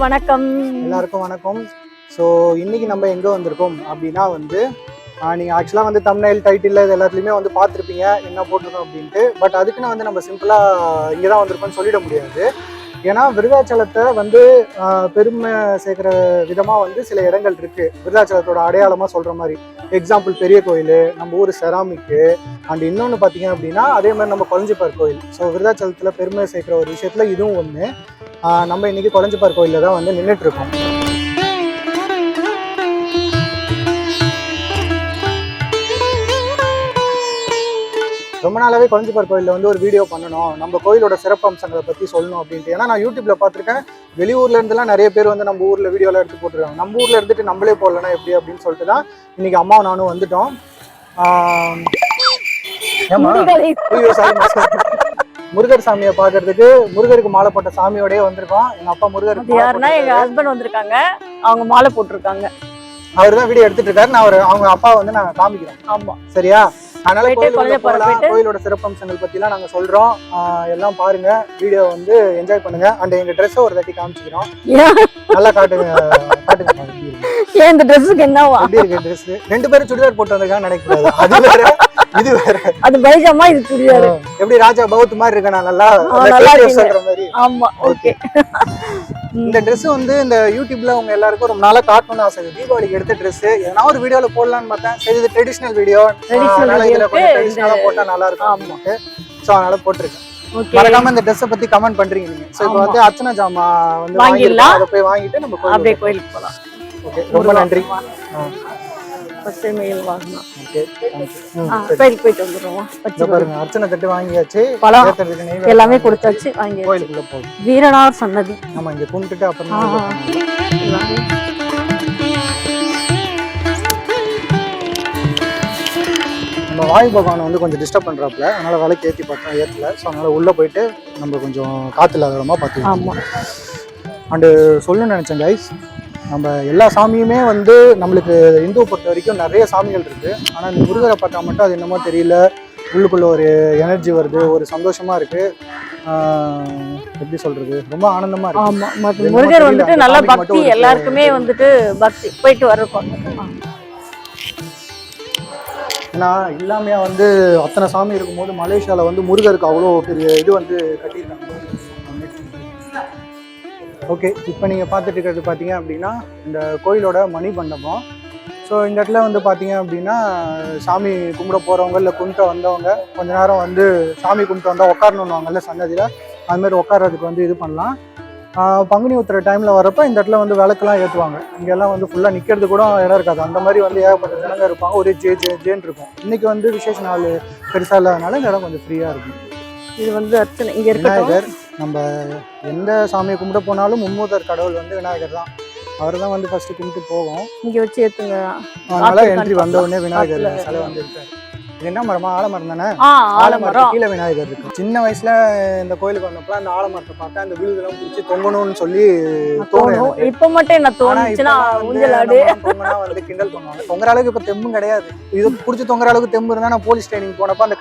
வணக்கம். எல்லாருக்கும் வணக்கம். ஸோ இன்னைக்கு நம்ம எங்கே வந்திருக்கோம் அப்படின்னா வந்து நீங்கள் ஆக்சுவலாக வந்து தம்ப்நெயில் டைட்டில் இது எல்லாத்துலேயுமே வந்து பார்த்துருப்பீங்க என்ன போட்டிருக்கோம் அப்படின்ட்டு. பட் அதுக்குன்னு வந்து நம்ம சிம்பிளாக இங்கே தான் வந்திருக்கோம்னு சொல்லிட முடியாது. ஏன்னா விருதாச்சலத்தை வந்து பெருமை சேர்க்குற விதமாக வந்து சில இடங்கள் இருக்குது விருதாச்சலத்தோட அடையாளமாக சொல்கிற மாதிரி. எக்ஸாம்பிள் பெரிய கோயில், நம்ம ஊர் செராமிக்கு, அண்ட் இன்னொன்று பார்த்தீங்க அப்படின்னா அதே மாதிரி நம்ம கொளஞ்சிப்பார் கோயில். ஸோ விருதாச்சலத்தில் பெருமை சேர்க்குற ஒரு விஷயத்தில் இதுவும் ஒன்று. நம்ம இன்னைக்கு கொளஞ்சிப்பார் கோயிலில் தான் வந்து நின்றுட்டு இருக்கோம். ரொம்ப நாளாவே கொளஞ்சிப்பார் கோயிலில் வந்து ஒரு வீடியோ பண்ணணும், நம்ம கோயிலோட சிறப்பு அம்சங்களை பற்றி சொல்லணும் அப்படின்ட்டு. ஏன்னா நான் யூடியூப்ல பார்த்துருக்கேன், வெளியூர்ல இருந்துலாம் நிறைய பேர் வந்து நம்ம ஊர்ல வீடியோலாம் எடுத்து போட்டுருக்காங்க. நம்ம ஊர்ல இருந்துட்டு நம்மளே போடலன்னா எப்படி அப்படின்னு சொல்லிட்டு தான் இன்னைக்கு அம்மாவும் நானும் வந்துட்டோம். முருகர் சாமியை பார்க்கறதுக்கு முருகருக்கு மாலை போட்ட சாமியோடய வந்திருக்கோம். எங்க அப்பா முருகருக்கு யாருன்னா எங்க ஹஸ்பண்ட் வந்திருக்காங்க, அவங்க மாலை போட்டிருக்காங்க. அவர் தான் வீடியோ எடுத்துட்டு இருக்காரு. நான் அவங்க அப்பா வந்து நாங்க காமிக்கிறோம். ஆமா, சரியா? அதனால கோயிலோட சிறப்பம்சங்கள் பத்திலாம் நாங்க சொல்றோம். எல்லாம் பாருங்க, வீடியோ வந்து என்ஜாய் பண்ணுங்க. அண்ட் எங்க ட்ரெஸ் ஒரு தட்டி காமிச்சிக்கிறோம். நல்லா காட்டுங்க. ஏன் இந்த ட்ரெஸ்ஸுக்கு என்னவா? எப்படி இருக்கு ட்ரெஸ்? ரெண்டு பேரும் சுடிதார் போட்டு வந்திருக்காங்க நினைக்கிறாரு. அது வேற இது வேற. அது பைஜாமா, இது சுடிதார். எப்படி ராஜா பௌத் மாதிரி இருக்கா? நல்லா சொல்ற மாதிரி. ஆமா, ஓகே. இந்த ட்ரெஸ் வந்து இந்த யூடியூப்ல உங்க எல்லாருக்கும் ரொம்ப நாளா காட்டணும்னு ஆசை. தீபாவளிக்கு எடுத்த ட்ரெஸ் எதனா ஒரு வீடியோல போடலான்னு பார்த்தேன். சரி, இது ட்ரெடிஷனல் வீடியோ, இதுல கொஞ்சம் ட்ரெடிஷனலா போட்டா நல்லா இருக்கும். சோ அதனால போட்டிருக்கேன். மறக்காம இந்த ட்ரெஸ் பத்தி கமெண்ட் பண்றீங்க நீங்க. சோ இப்போ வந்து அர்ச்சனா ஜாமா வந்து வாங்கிடலாம். அதை போய் வாங்கிட்டு நம்ம அப்படியே கோயிலுக்கு போலாம். ஓகே, ரொம்ப நன்றி. அர்ச்சனை தட்டு வாங்கியாச்சு, எல்லாமே கொடுத்தாச்சு, கோயிலுக்குள்ள போகும். வீரனார் சன்னதி ஆமா, இங்க கும்பிட்டுட்டு அப்புறம் நம்ம வாயு பகவானை வந்து கொஞ்சம் டிஸ்டர்ப் பண்றாப்புல, அதனால விலைக்கு ஏற்றி பார்த்தோம், ஏற்றல. ஸோ அதனால உள்ள போயிட்டு நம்ம கொஞ்சம் காத்து இல்லாத இடமா பார்த்துக்கலாம். அண்டு சொல்லணும்னு நினைச்சேன் கைஸ், நம்ம எல்லா சாமியுமே வந்து நம்மளுக்கு இந்துவை பொறுத்த வரைக்கும் நிறைய சாமிகள் இருக்கு. ஆனால் இந்த முருகரை பார்த்தா மட்டும் அது என்னமோ தெரியல, உள்ளுக்குள்ள ஒரு எனர்ஜி வருது, ஒரு சந்தோஷமா இருக்கு. எப்படி சொல்றது, ரொம்ப ஆனந்தமா இருக்கு. ஆமா, முருகர் வந்துட்டு நல்ல பக்தி, எல்லாருக்குமே வந்துட்டு பக்தி போயிட்டு வர்றோம். ஏன்னா இல்லாமையா வந்து அத்தனை சாமி இருக்கும்போது மலேசியாவில் வந்து முருகருக்கு அவ்வளோ பெரிய இது வந்து கட்டியிருக்காங்க. ஓகே, இப்போ நீங்கள் பார்த்துட்டு இருக்கிறது பார்த்தீங்க அப்படின்னா இந்த கோயிலோட மணி மண்டபம். ஸோ இந்த இடத்துல வந்து பார்த்தீங்க அப்படின்னா சாமி கும்பிட போகிறவங்க இல்லை கும்பிட்டு வந்தவங்க கொஞ்ச நேரம் வந்து சாமி கும்பிட்டு வந்தால் உட்காரணுன்னுவாங்கல்ல சன்னதியில், அதுமாதிரி உட்காரதுக்கு வந்து இது பண்ணலாம். பங்குனி உத்திர டைமில் வரப்போ இந்த இடத்துல வந்து விளக்கெல்லாம் ஏற்றுவாங்க. இங்கெல்லாம் வந்து ஃபுல்லாக நிற்கிறது கூட இடம் இருக்காது. அந்த மாதிரி வந்து ஏகப்பட்ட ஜனங்க இருப்பாங்க, ஒரே ஜேன்னு இருக்கும். இன்றைக்கி வந்து விசேஷ நாள் பெருசாக இல்லாதனால இந்த இடம் கொஞ்சம் ஃப்ரீயாக இருக்கும். இது வந்து அர்ச்சனை இங்கே விநாயகர். நம்ம எந்த சாமியை கும்பிட போனாலும் மும்மூதர் கடவுள் வந்து விநாயகர் தான். அவர் தான் வந்து ஃபர்ஸ்ட் கும்பிட்டு போவோம். இங்கே வச்சு ஏற்றுங்க. அதனால என்ட்ரி வந்த உடனே விநாயகர் சிலை வந்து இருக்காரு. என்ன மரமா? ஆலமரம் தானே. ஆலமரம் கீழே விநாயகர் இருக்கு. சின்ன வயசுல இந்த கோயிலுக்கு வந்தப்ப அந்த ஆலமரத்தை பார்த்தா அந்த விழுதெல்லாம் பிடிச்சி தொங்கணும்னு சொல்லி தோணும். இப்ப மட்டும் என்ன தோணுச்சுன்னா வந்து கிண்டல் பண்ணுவாங்க. தொங்குற அளவுக்கு இப்ப தெம்பும் கிடையாது. இது பிடிச்சி தொங்குற அளவுக்கு தெம்பு இருந்தா நான் போலீஸ் ட்ரைனிங் போனப்ப அந்த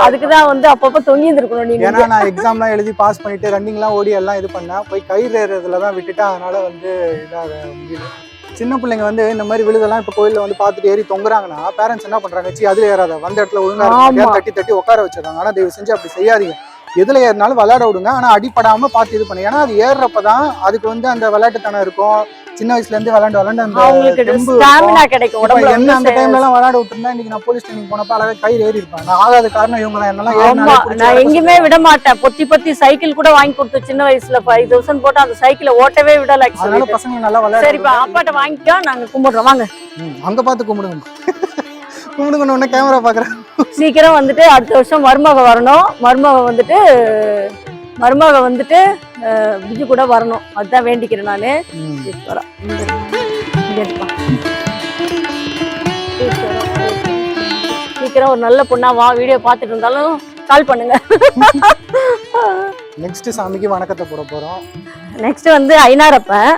அதுக்குதான் வந்து அப்பப்ப தொங்கி இருந்திருக்கணும். ஏன்னா நான் எக்ஸாம்லாம் எழுதி பாஸ் பண்ணிட்டு ரன்னிங் எல்லாம் ஓடி எல்லாம் இது பண்ணேன். போய் கயிறு ஏறுறதுலதான் விட்டுட்டா, அதனால வந்து இதாக முடியல. சின்ன பிள்ளைங்க வந்து இந்த மாதிரி விழுதெல்லாம் இப்போ கோயிலில் வந்து பார்த்துட்டு ஏறி தொங்குறாங்கன்னா பேரண்ட்ஸ் என்ன பண்ணுறாங்க, சி அதில் ஏறாத, வந்த இடத்துல ஒழுங்காக தட்டி உட்கார வச்சிடறாங்க. ஆனால் தயவு செஞ்சு அப்படி செய்யாதீங்க. எதில் ஏறினாலும் விளையாட விடுங்க, ஆனால் அடிப்படாமல் பார்த்து இது பண்ணு. ஏன்னா அது ஏறுறப்ப தான் அதுக்கு வந்து அந்த விளையாட்டுத்தனம் இருக்கும். சின்ன வயசுல இருந்து விளையாண்டு அந்த என்ன அந்த டைம்ல எல்லாம் விளையாட விட்டுருந்தா இன்னைக்கு நான் போலீஸ் ட்ரைனிங் போனப்ப அழகா கயிறு ஏறி இருப்பேன். நான் ஆகாத காரணம் இவங்க தான். என்னெல்லாம் நான் எங்கேயுமே விட மாட்டேன். பொத்தி சைக்கிள் கூட வாங்கி கொடுத்து சின்ன வயசுல 5000 போட்டு அந்த சைக்கிளை ஓட்டவே விடல. அதனால பசங்க நல்லா விளையாடு. சரிப்பா, அப்பாட்ட வாங்கிட்டோம், நாங்க கும்பிடுறோம். வாங்க அங்க பார்த்து கும்பிடுங்க. கும்பிடுங்க. கேமரா பாக்குறேன். சீக்கிரம் வந்துட்டு அடுத்த வருஷம் மருமக வரணும். மருமக வந்துட்டு பிஜு கூட வரணும். அதுதான் வேண்டிக்கிறேன் நானு. சீக்கிரம் ஒரு நல்ல பொண்ணா வா. வீடியோ பார்த்துட்டு இருந்தாலும் கால் பண்ணுங்க. நெக்ஸ்ட் சாமிக்கு வணக்கத்தை போட போறோம். நெக்ஸ்ட் வந்து ஐனாரப்பன்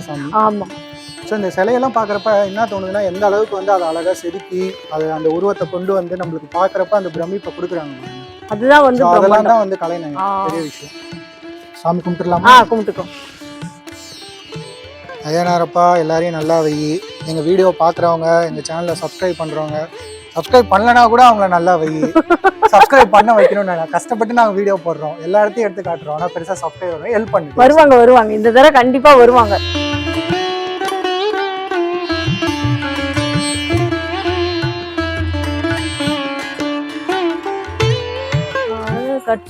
சாமி. ஆமா. ஸோ இந்த சிலையெல்லாம் பார்க்குறப்ப என்ன தோணுதுன்னா, எந்த அளவுக்கு வந்து அதை அழகாக செதுக்கி அது அந்த உருவத்தை கொண்டு வந்து நம்மளுக்கு பார்க்குறப்ப அந்த பிரமிப்பை கொடுக்குறாங்க. அதுதான் வந்து அதெல்லாம் தான் வந்து கலைநயம். பெரிய விஷயம். சாமி கும்பிட்டுலாமா? கும்பிட்டுக்கோ. ஐயனாரப்பா எல்லாரையும் நல்லா வை. எங்கள் வீடியோ பார்க்குறவங்க, எங்கள் சேனலை சப்ஸ்கிரைப் பண்ணுறவங்க, சப்ஸ்கிரைப் பண்ணலனா கூட அவங்கள நல்லா வை. சப்ஸ்கிரைப் பண்ண வைக்கணும்னு நான் கஷ்டப்பட்டு நாங்கள் வீடியோ போடுறோம், எல்லா இடத்தையும் எடுத்து காட்டுறோம். ஆனால் பெருசாக சப்ஸ்கிரைப் பண்ணி ஹெல்ப் பண்ணி வருவாங்க இந்த தடவை கண்டிப்பாக வருவாங்க.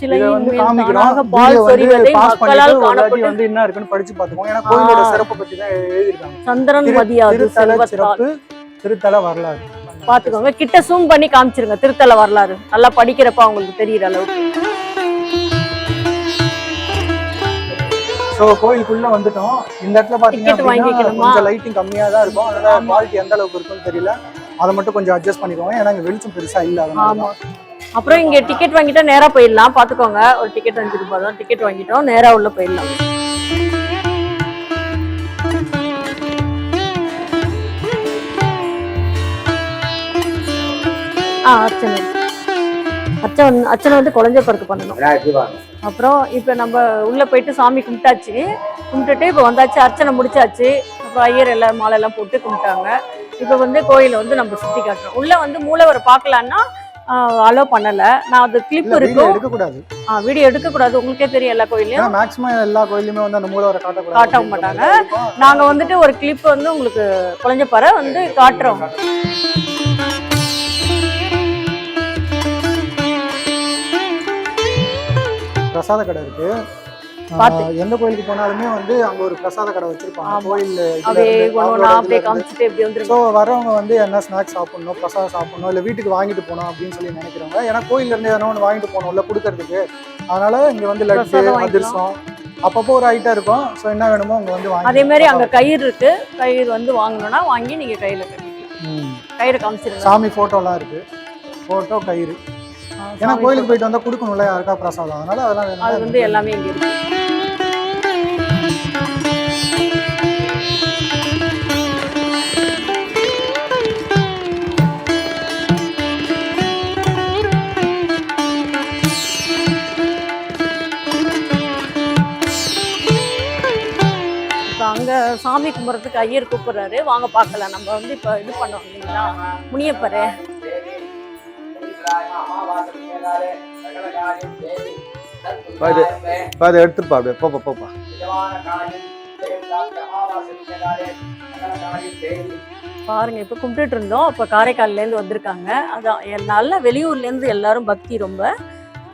இதை வந்து காமிக்கிறோம். வீடியோ வந்து பாஸ் பண்ணிட்டு ஒரு வாட்டி வந்து என்ன இருக்குன்னு படிச்சு பார்த்துக்கோங்க. ஏன்னா கோயிலோட சிறப்பை பற்றி தான் எழுதியிருக்காங்க. சந்திரன் மதியாது திருத்தல சிறப்பு, திருத்தல வரலாறு பாத்துக்கோங்க. கிட்ட ஜூம் பண்ணி காமிச்சிருங்க திருத்தல வரலாறு, நல்லா படிக்கிறப்ப உங்களுக்கு தெரியுற அளவுக்கு. ஸோ கோயிலுக்குள்ள வந்துட்டோம். இந்த இடத்துல பாத்தீங்கன்னா கொஞ்சம் லைட்டிங் கம்மியா தான் இருக்கும், அதனால குவாலிட்டி எந்த அளவுக்கு இருக்குன்னு தெரியல. அதை மட்டும் கொஞ்சம் அட்ஜஸ்ட் பண்ணிக்கோங்க, ஏன்னா இங்க வெளிச்சம் பெருசா இல்ல. ஆமா. அப்புறம் இங்க டிக்கெட் வாங்கிட்டா நேரா போயிடலாம். பாத்துக்கோங்க, ஒரு டிக்கெட் 5 ரூபாய் தான். டிக்கெட் வாங்கிட்டோம், நேரா உள்ள போயிடலாம். அர்ச்சனை வந்து குழந்தைப்பருக்கு பண்ணணும். அப்புறம் இப்ப நம்ம உள்ள போயிட்டு சாமி கும்பிட்டுட்டு இப்ப வந்தாச்சு, அர்ச்சனை முடிச்சாச்சு. அப்புறம் ஐயர் எல்லாம் மாலை எல்லாம் போட்டு கும்பிட்டாங்க. இப்ப வந்து கோயிலை வந்து நம்ம சுத்தி காட்டுறோம். உள்ள வந்து மூலவரை பார்க்கலான்னா அலோ பண்ணல. நான் அது கிளிப் இருக்கும், வீடியோ எடுக்க கூடாது. உங்களுக்கே தெரியும் எல்லா கோயிலையும் மேக்ஸிமம் எல்லா கோயிலுமே வந்து அந்த மூலவரை காட்ட மாட்டாங்க. நாங்க வந்துட்டு ஒரு கிளிப் வந்து உங்களுக்கு குழந்தைப்பறை வந்து காட்டுறோம். பிரசாத கடை இருக்கு. எந்த கோயிலுக்கு போனாலுமே வந்து அங்க ஒரு பிரசாத கடை வச்சிருப்பாங்க. கோயில் வரவங்க வந்து என்ன ஸ்நாக்ஸ் சாப்பிடணும், பிரசாதம் சாப்பிடணும், இல்ல வீட்டுக்கு வாங்கிட்டு போகணும் அப்படின்னு சொல்லி நினைக்கிறவங்க. ஏன்னா கோயில்ல இருந்து எதனா ஒன்று வாங்கிட்டு போகணும் இல்ல கொடுக்கறதுக்கு, அதனால இங்க வந்து லட்டு, அதிரசம் அப்பப்போ ஒரு ஐட்டம் இருக்கும். ஸோ என்ன வேணுமோ அங்க வந்து வாங்கி. அதே மாதிரி அங்க கயிறு இருக்கு, கயிறு வந்து வாங்கணும்னா வாங்கி நீங்க கையில கட்டிக்கலாம். கயிறு காமிச்சிருங்க. சாமி போட்டோலாம் இருக்கு, போட்டோ கயிறு. ஏன்னா கோயிலுக்கு போயிட்டு வந்தா கொடுக்கணும்ல யாருக்கா பிரசாதம், அதனால அதெல்லாம் அது வந்து எல்லாமே இங்க இருக்கு. அங்க சாமி கும்பிட்றதுக்கு ஐயர் கூப்பிடுறாரு, வாங்க பார்க்கலாம். நம்ம வந்து இப்ப இது பண்ணோம் இல்லைங்களா, முனியப்பரு. எடுத்துப்பா அப்படியே போப்பா. பாருங்க, இப்ப கும்பிட்டுட்டு இருந்தோம், அப்ப காரைக்கால்ல இருந்து வந்திருக்காங்க. அதான் நல்ல வெளியூர்ல இருந்து எல்லாரும் பக்தி ரொம்ப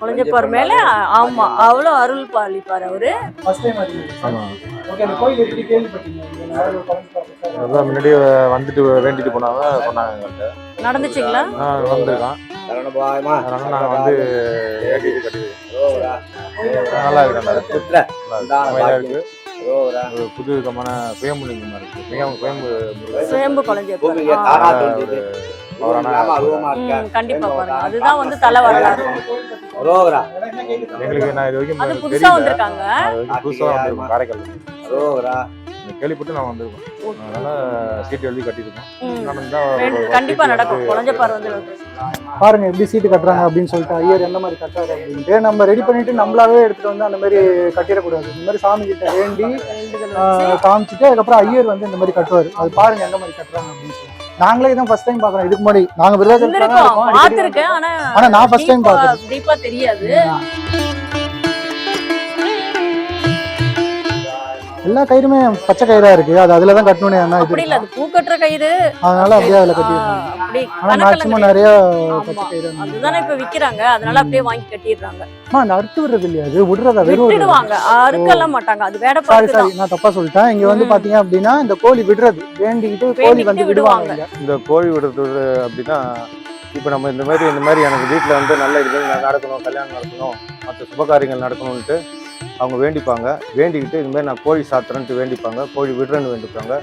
குழந்தைப்பார் மேல. ஆமா, அவ்வளவு அருள் பாலிப்பார் அவரு. முன்னாடி வந்துட்டு வேண்டிட்டு போனாங்க, சொன்னாங்க. நடந்துச்சுங்களா? வந்திருக்கான். நாங்க வந்து நல்லா இருக்கு. புது விதமான சுயம்புலிங்கமா இருக்கு. சுயம்பு குழந்தை கண்டிப்பா பாருங்க, அதுதான் வந்து தலை வரலாறு. எங்களுக்கு நான் இது வரைக்கும் அது புதுசா வந்திருக்காங்க, புதுசா வந்திருக்கோம் காரைக்கால் கேள்விப்பட்டு நான் வந்திருக்கோம். அதனால சீட்டு எழுதி கட்டிருக்கோம். கண்டிப்பா நடக்கும். குழந்தைப்பார் வந்து பாருங்க எப்படி சீட்டு கட்டுறாங்க அப்படின்னு சொல்லிட்டு ஐயர் எந்த மாதிரி கட்டுறாரு அப்படின்ட்டு நம்ம ரெடி பண்ணிட்டு நம்மளாவே எடுத்துட்டு வந்து அந்த மாதிரி கட்டிடக்கூடாது. இந்த மாதிரி சாமி கிட்ட வேண்டி காமிச்சிட்டு அதுக்கப்புறம் ஐயர் வந்து இந்த மாதிரி கட்டுவாரு. அது பாருங்க எந்த மாதிரி கட்டுறாங்க அப்படின்னு சொல்லி. நாங்களே இதான் ஃபர்ஸ்ட் டைம் பாக்குறோம். இதுக்கு முன்னாடி நாங்க விருதாச்சலம் பார்த்திருக்கேன், ஆனா நான் ஃபர்ஸ்ட் டைம் பாக்குறேன். டீப்பா தெரியாது. எல்லா கயிறுமே பச்சை கயிறா இருக்கு, அது அதுலதான் கட்டணும். அப்படி இல்ல, அது பூ கட்டுற கயிறு, அதனால அப்படியே அதுல கட்டிடுறாங்க. ஆனா மேக்ஸிமம் நிறைய பச்சை கயிறு அதுதானே இப்ப விக்கிறாங்க, அதனால அப்படியே வாங்கி கட்டிடுறாங்க. அந்த அறுத்து விடுறது இல்லையா, அது விடுறதா விட்டுடுவாங்க, அறுக்கலாம் மாட்டாங்க. அது வேட பாரு. சாரி நான் தப்பா சொல்லிட்டேன். இங்க வந்து பாத்தீங்க அப்படின்னா இந்த கோழி விடுறது வேண்டிக்கிட்டு கோழி வந்து விடுவாங்க. இந்த கோழி விடுறது அப்படின்னா இப்போ நம்ம இந்த மாதிரி எனக்கு வீட்டில் வந்து நல்ல இது நடக்கணும், கல்யாணம் நடக்கணும், மற்ற சுபகாரியங்கள் நடக்கணும்ன்ட்டு அவங்க வேண்டிப்பாங்க. வேண்டிக்கிட்டு இதுமாதிரி நான் கோழி சாத்துறேன்ட்டு வேண்டிப்பாங்க, கோழி விடுறேன்னு வேண்டிப்பாங்க.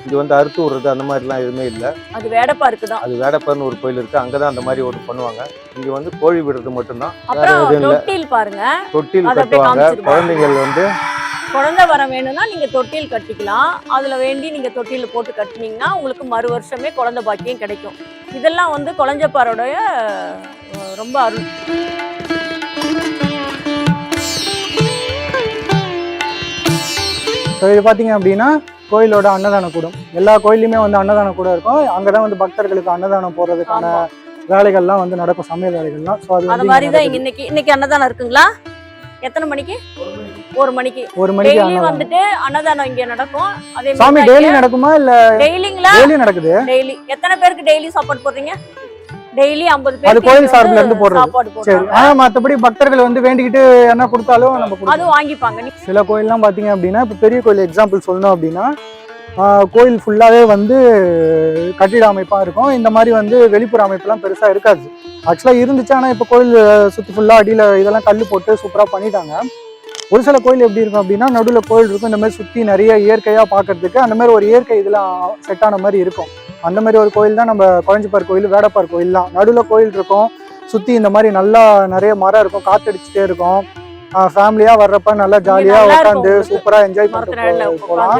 இங்கே வந்து அறுத்து விடுறது அந்த மாதிரிலாம் எதுவுமே இல்லை. அது வேடப்பாருக்கு தான். அது வேடப்பாருன்னு ஒரு கோயில் இருக்குது, அங்கே தான் அந்த மாதிரி ஒரு பண்ணுவாங்க. இங்கே வந்து கோழி விடுறது மட்டும்தான், வேற அப்புறம் எதுவும் இல்லை. தொட்டில் பாருங்க, தொட்டில் கட்டுவாங்க. குழந்தைகள் வந்து குழந்தை வர வேணும்னா நீங்க தொட்டில் கட்டிக்கலாம். அதுல வேண்டி நீங்க தொட்டில் போட்டு கட்டினீங்கன்னா உங்களுக்கு மறு வருஷமே குழந்தை பாக்கியம் கிடைக்கும். இதெல்லாம் வந்து குழந்தைப்பாரோடைய ரொம்ப அருள். ஸோ இது பார்த்தீங்க அப்படின்னா கோயிலோட அன்னதான கூடம். எல்லா கோயிலையுமே வந்து அன்னதான கூடம் இருக்கும். அங்கதான் வந்து பக்தர்களுக்கு அன்னதானம் போடுறதுக்கான வேலைகள்லாம் வந்து நடக்கும், சமையல் வேலைகள்லாம். ஸோ அது அந்த மாதிரி தான் இன்னைக்கு அன்னதானம் இருக்குங்களா? எத்தனை மணிக்கு? 1 மணிக்கு. 1 மணிக்கு டெய்லி வந்துட்டு அன்னதானம் இங்க நடக்கும். அதே சாமி டெய்லி நடக்குமா இல்ல? டெய்லிங்களா? டெய்லி நடக்குது. டெய்லி. எத்தனை பேருக்கு டெய்லி சாப்பாடு போடுறீங்க? டெய்லி 50 பேருக்கு. அது கோயில் சார்பில இருந்து போடுறது. சாப்பாடு சரி. போடுறாங்க. ஆனா மத்தபடி பக்தர்கள் வந்து வேண்டிக்கிட்டு என்ன கொடுத்தாலும் நம்ம கொடுப்போம். அது வாங்கிப்பாங்க. சில கோயில்லாம் பாத்தீங்க அப்படின்னா, இப்ப பெரிய கோயில் எக்ஸாம்பிள் சொல்லணும் அப்படின்னா, கோயில் ஃபுல்லாவே வந்து கட்டிட அமைப்பா இருக்கும். இந்த மாதிரி வந்து வெளிப்புற அமைப்புலாம் பெருசா இருக்காது. ஆக்சுவலா இருந்துச்சு. ஆனா இப்ப கோயில் சுத்தி ஃபுல்லா அடியில இதெல்லாம் கல் போட்டு சூப்பரா பண்ணிட்டாங்க. ஒரு சில கோயில் எப்படி இருக்கும் அப்படின்னா, நடுவில் கோயில் இருக்கும். இந்த மாதிரி சுற்றி நிறைய இயற்கையாக பார்க்கறதுக்கு அந்த மாதிரி ஒரு இயற்கை இதெல்லாம் செட் ஆன மாதிரி இருக்கும். அந்த மாதிரி ஒரு கோயில் தான் நம்ம கொளஞ்சிப்பார் கோயில், வேடப்பார் கோயில் தான். நடுவில் கோயில் இருக்கும், சுற்றி இந்த மாதிரி நல்லா நிறைய மரம் இருக்கும், காற்றடிச்சிட்டே இருக்கும். ஃபேமிலியாக வர்றப்ப நல்லா ஜாலியாக உட்காந்து சூப்பராக என்ஜாய் பண்ணிட்டு போகலாம்.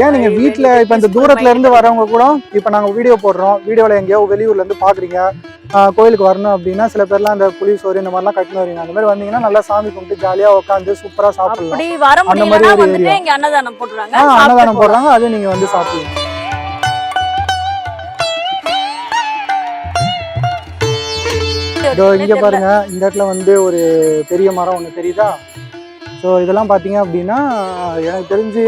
ஏன் நீங்கள் வீட்டில் இப்போ இந்த தூரத்துல இருந்து வரவங்க கூட இப்போ நாங்கள் வீடியோ போடுறோம், வீடியோவில் எங்கேயோ வெளியூர்லேருந்து பார்க்குறீங்க, கோயிலுக்கு வரணும் அப்படின்னா சில பேர்லாம் அந்த புளி சோறு இந்த மாதிரிலாம் கட்டினு வரீங்க. அந்த மாதிரி வந்தீங்கன்னா நல்லா சாமி கும்பிட்டு ஜாலியாக உட்காந்து சூப்பராக சாப்பிடலாம். அந்த மாதிரி அன்னதானம் போடுறாங்க. அன்னதானம் போடுறாங்க, அது நீங்கள் வந்து சாப்பிடுவீங்க. இங்க பாருங்க, இந்த இடத்துல வந்து ஒரு பெரிய மரம் ஒண்ணு தெரியுதா? ஸோ இதெல்லாம் பார்த்தீங்க அப்படின்னா எனக்கு தெரிஞ்சு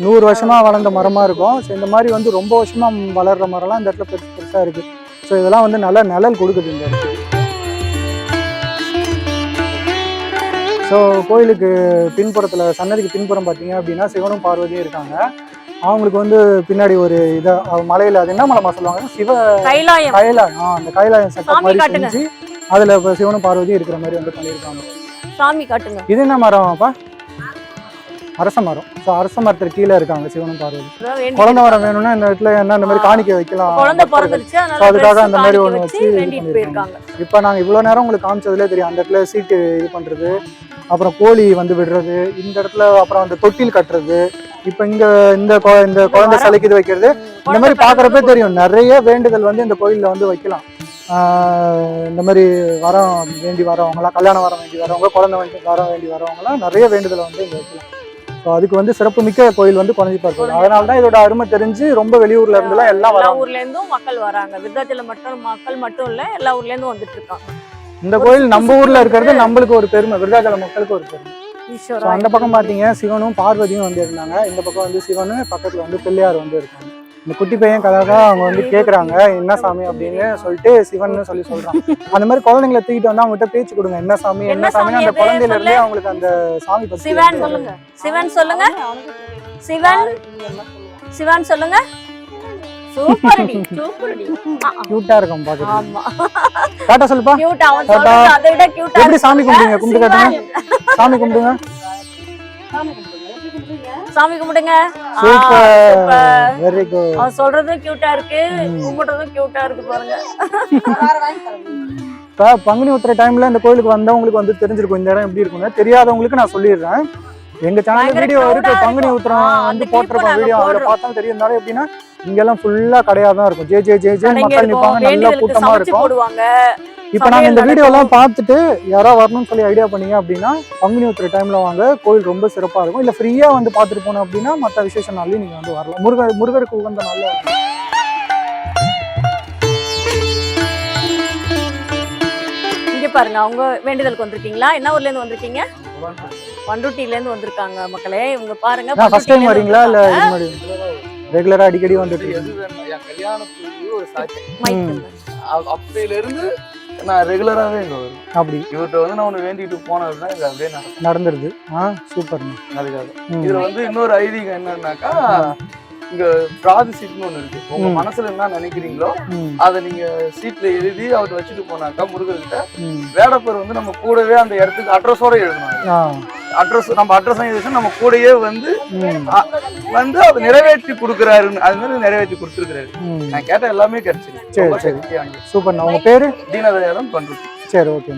100 வருஷமா வளர்ந்த மரமா இருக்கும். ஸோ இந்த மாதிரி வந்து ரொம்ப வருஷமா வளர்ற மரம்லாம் இந்த இடத்துல பெருசா இருக்கு. ஸோ இதெல்லாம் வந்து நல்ல நிழல் கொடுக்குது இந்த இடத்துக்கு. ஸோ கோயிலுக்கு பின்புறத்தில், சன்னதிக்கு பின்புறம் பார்த்தீங்க அப்படின்னா சிவனும் பார்வதியும் இருக்காங்க. அவங்களுக்கு வந்து பின்னாடி ஒரு இதை மலையில அது என்ன மலைமா சொல்லுவாங்க, சிவ கைலாயம். அந்த கைலாயம் செட்டப் மாதிரி செஞ்சு அதுல இப்போ சிவனும் பார்வதியும் இருக்கிற மாதிரி வந்து பண்ணியிருக்காங்க. சாமி காட்டுங்க. இது என்ன மரம்ப்பா? அரச மரம். ஸோ அரச மரத்துக்கு கீழே இருக்காங்க சிவனும் பார்வதி. குழந்தை வரம் வேணும்னா இந்த இடத்துல என்ன இந்த மாதிரி காணிக்கை வைக்கலாம். அதுக்காக அந்த மாதிரி ஒன்று வச்சு பண்ணியிருக்காங்க. இப்போ நாங்கள் இவ்வளோ நேரம் உங்களுக்கு காமிச்சதுலேயே தெரியும். அந்த இடத்துல சீட்டு இது பண்ணுறது, அப்புறம் கோழி வந்து விடுறது, இந்த இடத்துல அப்புறம் அந்த தொட்டில் கட்டுறது, இப்போ இந்த குழந்தை சிலைக்கு இது வைக்கிறது, இந்த மாதிரி பார்க்குறப்பே தெரியும் நிறைய வேண்டுதல் வந்து இந்த கோயிலில் வந்து வைக்கலாம். இந்த மாதிரி வரம் வேண்டி வரவங்களாம், கல்யாணம் வரம் வேண்டி வரவங்க, குழந்தை வரம் வேண்டி வரவங்களாம் நிறைய வேண்டுதலை வந்து இங்கே வைக்கலாம். ஸோ அதுக்கு வந்து சிறப்பு மிக்க கோயில் வந்து கொளஞ்சிப்பார் கோயில். அதனால தான் இதோட அருமை தெரிஞ்சு ரொம்ப வெளியூர்ல இருந்துலாம் எல்லாம் எல்லா ஊர்ல இருந்தும் மக்கள் வராங்க. விருத்தாச்சலம் மக்கள் மட்டும் இல்ல, எல்லா ஊர்ல இருந்தும் வந்துட்டு இருக்காங்க. இந்த கோயில் நம்ம ஊர்ல இருக்கிறது நம்மளுக்கு ஒரு பெருமை, விருத்தாச்சலம் மக்களுக்கு ஒரு பெருமை. அந்த பக்கம் பாத்தீங்க சிவனும் பார்வதியும் வந்து இருந்தாங்க. இந்த பக்கம் வந்து சிவனு, பக்கத்துல வந்து பிள்ளையார் வந்து இருக்காங்க. இந்த குட்டி பையன் கதை அவங்க வந்து கேட்குறாங்க என்ன சாமி அப்படின்னு சொல்லிட்டு சிவன் சொல்லி சொல்றாங்க. அந்த மாதிரி குழந்தைங்களை தூக்கிட்டு வந்து அவங்ககிட்ட பேச்சு கொடுங்க, என்ன சாமி என்ன சாமின்னு அந்த குழந்தையில இருந்தே அவங்களுக்கு அந்த சாமி பத்தி. சிவன் சொல்லுங்க, சிவன் சொல்லுங்க, சிவன் சிவன் சொல்லுங்க. சூப்பர்டி, சூப்பர்டி. கியூட்டா இருக்கும் பாக்க. ஆமா. டாடா சொல்லுப்பா. கியூட். அவன் சொல்றது அதை விட கியூட்டா. எப்படி சாமி கும்பிடுங்க? கும்பிட்டு காட்டுங்க. சாமி கும்பிடுங்க. சாமி கும்பிடுங்க. Super, very good. அவன் சொல்றது கியூட்டா இருக்கு, கும்பிடுறதும் கியூட்டா இருக்கு பாருங்க. இப்போ பங்குனி உத்திர டைம்ல இந்த கோயிலுக்கு வந்தவங்களுக்கு வந்து தெரிஞ்சிருக்கும் இந்த இடம் எப்படி இருக்கும்னு. தெரியாதவங்களுக்கு நான் சொல்லிடுறேன். எங்க சேனல்ல வீடியோ இருக்கு, பங்குனி உத்திரம் வந்து போட்டிருக்கோம் வீடியோ, அதுல பார்த்தா தெரியும்னால எப்படின்னா இங்கெல்லாம் ஃபுல்லா கடையா தான் இருக்கும். ஜே ஜே ஜே ஜே மக்கள் நிப்பாங்க, நல்லா கூட்டமா இருக்கும். இப்போ நாங்க இந்த வீடியோ எல்லாம் பார்த்துட்டு யாரோ வரணும்னு சொல்லி ஐடியா பண்ணீங்க அப்படின்னா பங்குனி உத்திர டைம்ல வாங்க, கோயில் ரொம்ப சிறப்பா இருக்கும். இல்ல ஃப்ரீயா வந்து பார்த்துட்டு போனோம் அப்படின்னா மற்ற விசேஷ நாள்லயும் நீங்க வந்து வரலாம். முருகருக்கு உகந்த நாள்ல. இங்க பாருங்க, அவங்க வேண்டுதலுக்கு வந்திருக்கீங்களா? என்ன ஊர்ல இருந்து வந்திருக்கீங்க? பண்ருட்டில இருந்து வந்திருக்காங்க மக்களே. இவங்க பாருங்க, ஃபர்ஸ்ட் டைம் வரீங்களா இல்ல ரெகுலரா அடிக்கடி வந்துட்டு? என் கல்யாணத்துக்கு ஒரு சாட்சி அப்பையில இருந்து நான் ரெகுலராகவே இங்கே வருவேன். அப்படி இவர்கிட்ட வந்து நான் ஒன்று வேண்டிட்டு போனேன் அப்படின்னா இது அப்படியே நடந்துருது. சூப்பர். அதுக்காக இதுல வந்து இன்னொரு ஐதீகம் என்னன்னாக்கா, இங்க பிராதி சீட்னு ஒண்ணு இருக்கு. உங்க மனசுல என்ன நினைக்கிறீங்களோ அதை நீங்க சீட்ல எழுதி அவர்கிட்ட வச்சுட்டு போனாக்கா முருகர்கிட்ட வேடப்பர் வந்து நம்ம கூடவே அந்த இடத்துக்கு அட்ரஸோட எழுதணும். அட்ரஸ் நம்ம அட்ரஸ் எழுதி நம்ம கூடயே வந்து அதை நிறைவேற்றி கொடுக்குறாருன்னு, அது மாதிரி நிறைவேற்றி கொடுத்துருக்காரு. நான் கேட்ட எல்லாமே கிடைச்சிருக்கு. சூப்பர். உங்க பேரு? தீனதயாளன் பண்றது. சரி, ஓகே.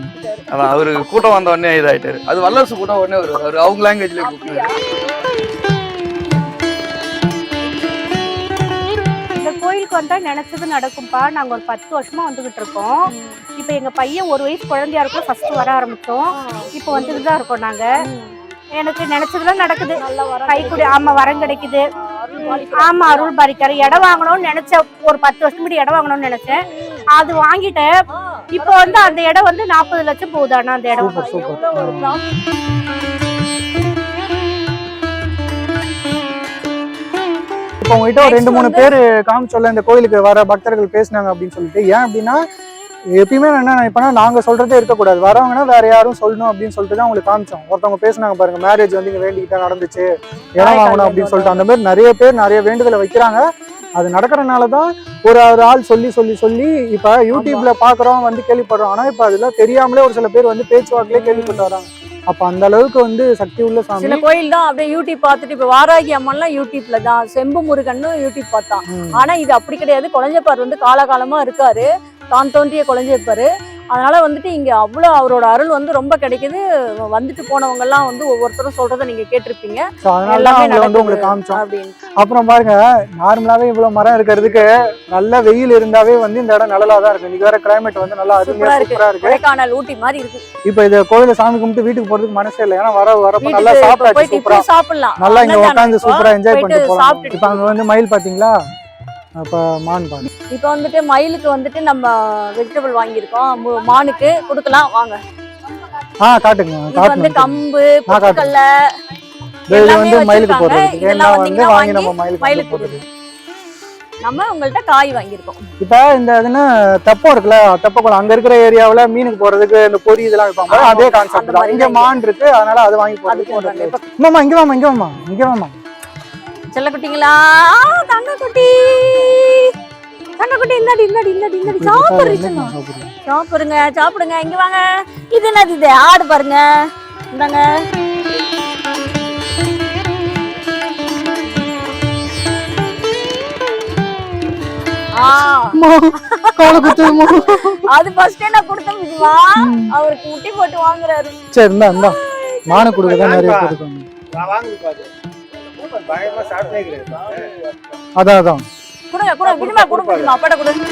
அதான் அவரு கூட்டம் வந்த உடனே இதாயிட்டாரு. அது வல்லரசு கூட்டம் உடனே வருவாரு, அவங்க லாங்குவேஜ்லயே கூப்பிடுறாரு. கோயிலுக்கு வந்தா நினைச்சது நடக்கும்பா. நாங்க ஒரு 10 வருஷமா வந்துகிட்டு இருக்கோம். இப்ப எங்க பையன் 1 வயசு குழந்தையா இருக்கும் ஃபர்ஸ்ட் வர ஆரம்பிச்சோம். இப்ப வந்துட்டு தான் இருக்கோம் நாங்க. எனக்கு நினைச்சதுலாம் நடக்குது. நல்ல வரம் கைக்குடி ஆமா வரம் கிடைக்குது. ஆமா அருள் பாலிக்கிறார். இடம் வாங்கணும்னு நினைச்சேன், ஒரு 10 வருஷம் முன்னாடி இடம் வாங்கணும்னு நினைச்சேன், அது வாங்கிட்டேன். இப்போ வந்து அந்த இடம் வந்து 40 லட்சம் போகுதாண்ணா அந்த இடம். சூப்பர் ஒரு இப்போ உங்ககிட்ட ஒரு 2-3 பேர் காமிச்சோல்ல இந்த கோயிலுக்கு வர பக்தர்கள் பேசினாங்க அப்படின்னு சொல்லிட்டு. ஏன் அப்படின்னா எப்பயுமே நான் என்ன நினைப்பேன்னா நாங்கள் சொல்றதே இருக்கக்கூடாது, வரவங்கன்னா வேற யாரும் சொல்லணும் அப்படின்னு சொல்லிட்டு தான் உங்களுக்கு காமிச்சோம். ஒருத்தவங்க பேசினாங்க பாருங்க, மேரேஜ் வந்து இங்கே வேண்டிக்கிட்டா நடந்துச்சு, இடம் வாங்கணும் அப்படின்னு சொல்லிட்டு. அந்த மாதிரி நிறைய பேர் நிறைய வேண்டுதலை வைக்கிறாங்க. அது நடக்கிறனால தான் ஒரு ஆள் சொல்லி இப்போ யூடியூப்ல பார்க்குறோம் வந்து கேள்விப்படுறோம். ஆனால் இப்போ அதெல்லாம் தெரியாமலே ஒரு சில பேர் வந்து பேச்சுவாக்கிலே கேள்விப்பட்டு வராங்க. அப்ப அந்த அளவுக்கு வந்து சக்தி உள்ள சாமி. சில கோயில் தான் அப்படியே யூடியூப் பார்த்துட்டு, இப்ப வாராகி அம்மன்லாம் யூடியூப்ல தான், செம்பு முருகன் யூடியூப் பார்த்தான். ஆனா இது அப்படி கிடையாது. குழந்தைப்பார் வந்து காலகாலமா இருக்காரு, தான் தோன்றிய குழந்தைப்பாரு. அதனால வந்துட்டு இங்க அவ்வளவு அவரோட அருள் வந்து ரொம்ப கிடைக்குது. வந்துட்டு போனவங்க எல்லாம் வந்து ஒவ்வொருத்தரும் சொல்றதை நீங்க கேட்டிருப்பீங்க. உங்களுக்கு காமிச்சோம். அப்புறம் பாருங்க, நார்மலாவே இவ்வளவு மரம் இருக்கிறதுக்கு நல்ல வெயில் இருந்தாவே வந்து இந்த இடம் நல்லா தான் இருக்கு. இன்னைக்கு வேற கிளைமேட் வந்து நல்லா அருமையா சூப்பரா இருக்கு. கொடைக்கானல் ஊட்டி மாதிரி இருக்கு. இப்ப இந்த கோயில சாமி கும்பிட்டு வீட்டுக்கு போறதுக்கு மனசே இல்லை. ஏன்னா வரப்ப நல்லா சாப்பிடாச்சு, சூப்பரா சாப்பிடலாம், நல்லா இங்க உட்காந்து சூப்பரா என்ஜாய் பண்ணிட்டு போலாம். இப்ப அங்க வந்து மயில் பாத்தீங்களா, அப்ப மான் பாரு. இப்ப வந்துட்டு மயிலுக்கு வந்துட்டு நம்ம வெஜிடபிள் வாங்கியிருக்கோம், மானுக்கு கொடுக்கலாம் வாங்க. காட்டுங்க. இது வந்து கம்பு, பொட்டுக்கல்ல இது வந்து மயிலுக்கு போடுறது. இதெல்லாம் வந்து வாங்கி நம்ம மயிலுக்கு போடுறது. நம்ம உங்கள்ட்ட காய் வாங்கியிருக்கோம். இப்ப இந்த இதுன்னா தெப்பம் இருக்குல்ல, தெப்பக்குளம் அங்க இருக்கிற ஏரியாவுல மீனுக்கு போறதுக்கு இந்த பொரி இதெல்லாம் வைப்பாங்க. அதே கான்செப்ட் தான். இங்க மான் இருக்கு, அதனால அது வாங்கி போடுறது. இங்க வாமா செல்லக்குட்டிங்களா, தங்கக்குட்டி இந்தாடி சாப்பிடுங்க. இங்க வாங்க. இது என்னது, இது ஆடு பாருங்க, இந்தாங்க. அது ஃபர்ஸ்டே நான் கொடுத்தேன் விஜுவா, அவருக்கு முட்டி போட்டு வாங்குறாரு. சரி இந்தா மான கொடுக்கதான் நிறைய கொடுக்கணும். அதான் கொடுங்க விஜுமா, கொடுங்க அப்பாட்ட கொடுங்க.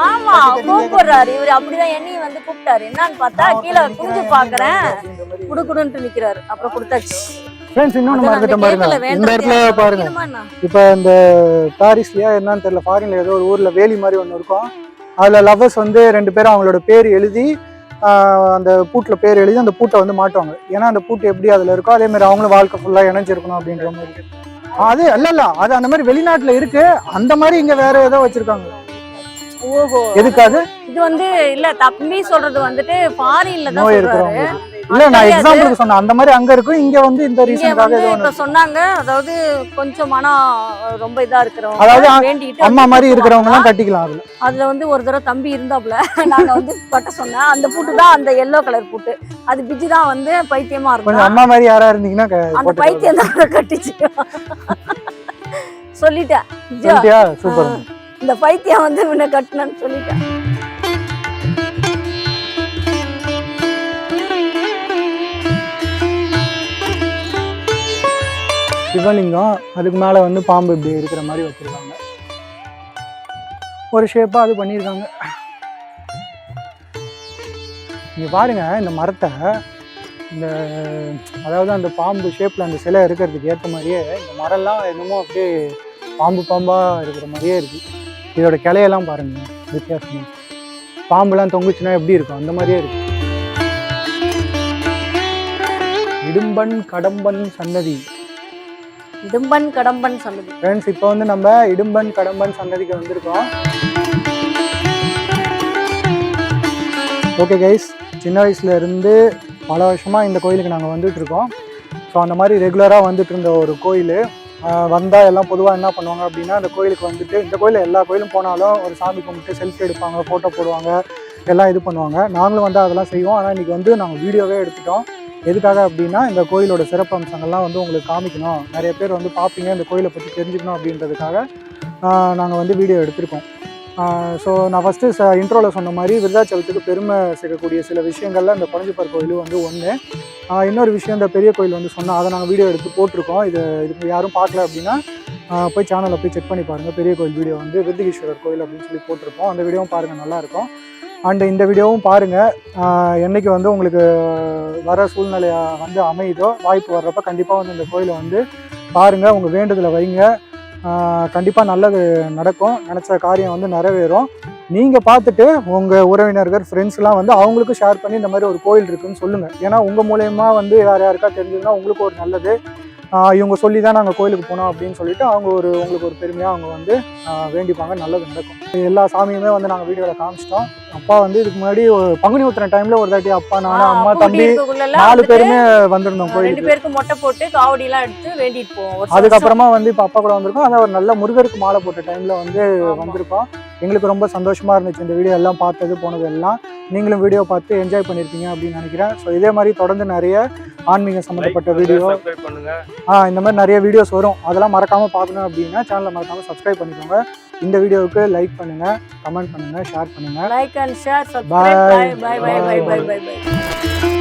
ஆமா கூப்பிடுறாரு இவரு. அப்படிதான் என்னையும் வந்து கூப்பிட்டாரு. என்னன்னு பார்த்தா கீழே குஞ்சு பாக்குறேன், குடுக்குடுன்ட்டு நிக்கிறாரு. அப்புறம் கொடுத்தாச்சு. ஃப்ரெண்ட்ஸ் இன்னொன்னு மறந்துட்டேன் பாருங்க, இந்த இடத்துல பாருங்க. இப்ப இந்த பாரிஸ்லயா என்னன்னு தெரியல, ஃபாரின்ல ஏதோ ஒரு ஊர்ல வேலி மாதிரி ஒண்ணு இருக்கும். அதுல லவ்வர்ஸ் வந்து 2 பேரும் அவங்களோட பேர் எழுதி அந்த பூட்டில் பேர் எழுதி அந்த பூட்டை வந்து மாட்டுவாங்க. ஏன்னா அந்த பூட்டு எப்படி அதில் இருக்கோ அதே மாதிரி அவங்களும் வாழ்க்கை ஃபுல்லாக இணைஞ்சிருக்கணும் அப்படின்ற மாதிரி. அது இல்ல அது அந்த மாதிரி வெளிநாட்டில் இருக்கு. அந்த மாதிரி இங்கே வேற ஏதோ வச்சிருக்காங்க. ஓஹோ, எதுக்காக? இது வந்து இல்ல தம்பி சொல்றது வந்துட்டு ஃபாரின்ல தான் சொல்றாரு. இல்ல நான் எக்ஸாம்பிளுக்கு சொன்னேன், அந்த மாதிரி அங்க இருக்கும். இங்க வந்து இந்த ரீசனுக்காக இப்ப சொன்னாங்க. அதாவது கொஞ்சம் மனம் ரொம்ப இதா இருக்கிறவங்க, அதாவது வேண்டிட்டு அம்மா மாதிரி இருக்கிறவங்க எல்லாம் கட்டிக்கலாம். அதுல வந்து ஒரு தடவை தம்பி இருந்தாப்ல, நாங்க வந்து கட்ட சொன்னேன். அந்த பூட்டு தான் அந்த எல்லோ கலர் பூட்டு. அது பிஜி தான் வந்து பைத்தியமா இருக்கும். அம்மா மாதிரி யாரா இருந்தீங்கன்னா அந்த பைத்தியம் தான் கட்டிச்சு. சொல்லிட்டேன், சூப்பர். இந்த பைத்தியம் வந்து முன்ன கட்டணும்னு சொல்லிட்டேன். சிவலிங்கம், அதுக்கு மேலே வந்து பாம்பு இப்படி இருக்கிற மாதிரி வச்சுருக்காங்க. ஒரு ஷேப்பாக அது பண்ணியிருக்காங்க. நீங்கள் பாருங்க இந்த மரத்தை, இந்த அதாவது அந்த பாம்பு ஷேப்பில் அந்த சிலை இருக்கிறதுக்கு ஏற்ற மாதிரியே இந்த மரம்லாம் என்னமோ அப்படியே பாம்பாக இருக்கிற மாதிரியே இருக்குது. இதோட கிளையெல்லாம் பாருங்க வித்தியாசம். பாம்புலாம் தொங்குச்சுன்னா எப்படி இருக்கும் அந்த மாதிரியே இருக்கு. இடும்பன் கடம்பன் சன்னதி. இடும்பன் கடம்பன் சன்னதி. ஃப்ரெண்ட்ஸ் இப்போ வந்து நம்ம இடும்பன் கடம்பன் சன்னதிக்கு வந்திருக்கோம். ஓகே கைஸ், சின்ன வயசுல இருந்து பல வருஷமாக இந்த கோயிலுக்கு நாங்கள் வந்துட்டு இருக்கோம். ஸோ அந்த மாதிரி ரெகுலராக வந்துட்டு இருந்த ஒரு கோயில். வந்தால் எல்லாம் பொதுவாக என்ன பண்ணுவாங்க அப்படின்னா, அந்த கோயிலுக்கு வந்துட்டு, இந்த கோயிலில் எல்லா கோயிலும் போனாலும் ஒரு சாமி கும்பிட்டு செல்ஃபி எடுப்பாங்க, ஃபோட்டோ போடுவாங்க, எல்லாம் இது பண்ணுவாங்க. நாங்களும் வந்து அதெல்லாம் செய்வோம். ஆனால் இன்றைக்கி வந்து நாங்கள் வீடியோவே எடுத்துட்டோம். எதுக்காக அப்படின்னா, இந்த கோயிலோட சிறப்பு அம்சங்கள்லாம் வந்து உங்களுக்கு காமிக்கணும், நிறைய பேர் வந்து பார்ப்பீங்க, இந்த கோயிலை பற்றி தெரிஞ்சுக்கணும் அப்படின்றதுக்காக நாங்கள் வந்து வீடியோ எடுத்திருக்கோம். ஸோ நான் ஃபஸ்ட்டு இன்ட்ரோவில் சொன்ன மாதிரி விருதாச்சலத்துக்கு பெருமை சேர்க்கக்கூடிய சில விஷயங்களில் இந்த கொளஞ்சிப்பார் கோயில் வந்து ஒன்று. இன்னொரு விஷயம், இந்த பெரிய கோயில் வந்து சொன்னால் அதை நாங்கள் வீடியோ எடுத்து போட்டிருக்கோம். இதுக்கு யாரும் பார்க்கல அப்படின்னா போய் சேனலில் போய் செக் பண்ணி பாருங்கள். பெரிய கோயில் வீடியோ வந்து விருதுகீஸ்வரர் கோயில் அப்படின்னு சொல்லி போட்டிருப்போம். அந்த வீடியோவும் பாருங்கள், நல்லாயிருக்கும். அண்டு இந்த வீடியோவும் பாருங்கள். என்றைக்கு வந்து உங்களுக்கு வர சூழ்நிலையாக வந்து அமையுதோ, வாய்ப்பு வர்றப்ப கண்டிப்பாக வந்து இந்த கோயிலை வந்து பாருங்கள், உங்கள் வேண்டுதலை வைங்க. கண்டிப்பாக நல்லது நடக்கும். நினச்ச காரியம் வந்து நிறைவேறும். நீங்கள் பார்த்துட்டு உங்கள் உறவினர்கள் ஃப்ரெண்ட்ஸ்லாம் வந்து அவங்களுக்கும் ஷேர் பண்ணி இந்த மாதிரி ஒரு கோயில் இருக்குதுன்னு சொல்லுங்கள். ஏன்னா உங்கள் மூலயமா வந்து வேறு யாருக்கா தெரிஞ்சதுன்னா உங்களுக்கு ஒரு நல்லது. இவங்க சொல்லி தான் நாங்கள் கோயிலுக்கு போனோம் அப்படின்னு சொல்லிட்டு அவங்க உங்களுக்கு ஒரு பெருமையாக அவங்க வந்து வேண்டிப்பாங்க, நல்லது நடக்கும். எல்லா சாமியுமே வந்து நாங்கள் வீடியோவில் காமிச்சிட்டோம். அப்பா வந்து இதுக்கு முன்னாடி பங்குனி உத்திர டைமில் ஒரு தாட்டி அப்பா, நானும், அம்மா, தம்பி 4 பேருமே வந்திருந்தோம் கோயிலுக்கு. 2 பேருக்கு மொட்டை போட்டு காவடிலாம் எடுத்து வேண்டிட்டு போவோம். அதுக்கப்புறமா வந்து இப்போ அப்பா கூட வந்திருக்கோம். அதான் ஒரு நல்ல முருகருக்கு மாலை போட்ட டைமில் வந்து வந்திருக்கோம். எங்களுக்கு ரொம்ப சந்தோஷமாக இருந்துச்சு இந்த வீடியோ எல்லாம் பார்த்தது போனது எல்லாம். நீங்களும் வீடியோ பார்த்து என்ஜாய் பண்ணியிருப்பீங்க அப்படின்னு நினைக்கிறேன். ஸோ இதே மாதிரி தொடர்ந்து நிறைய ஆன்மீக சம்மந்தப்பட்ட வீடியோ இந்த மாதிரி நிறைய வீடியோஸ் வரும். அதெல்லாம் மறக்காமல் பார்க்கணும் அப்படின்னா சேனலை மறக்காமல் சப்ஸ்கிரைப் பண்ணிக்கோங்க. இந்த வீடியோவுக்கு லைக் பண்ணுங்கள், கமெண்ட் பண்ணுங்கள், ஷேர் பண்ணுங்கள். Like and share, subscribe. Bye bye bye bye bye by.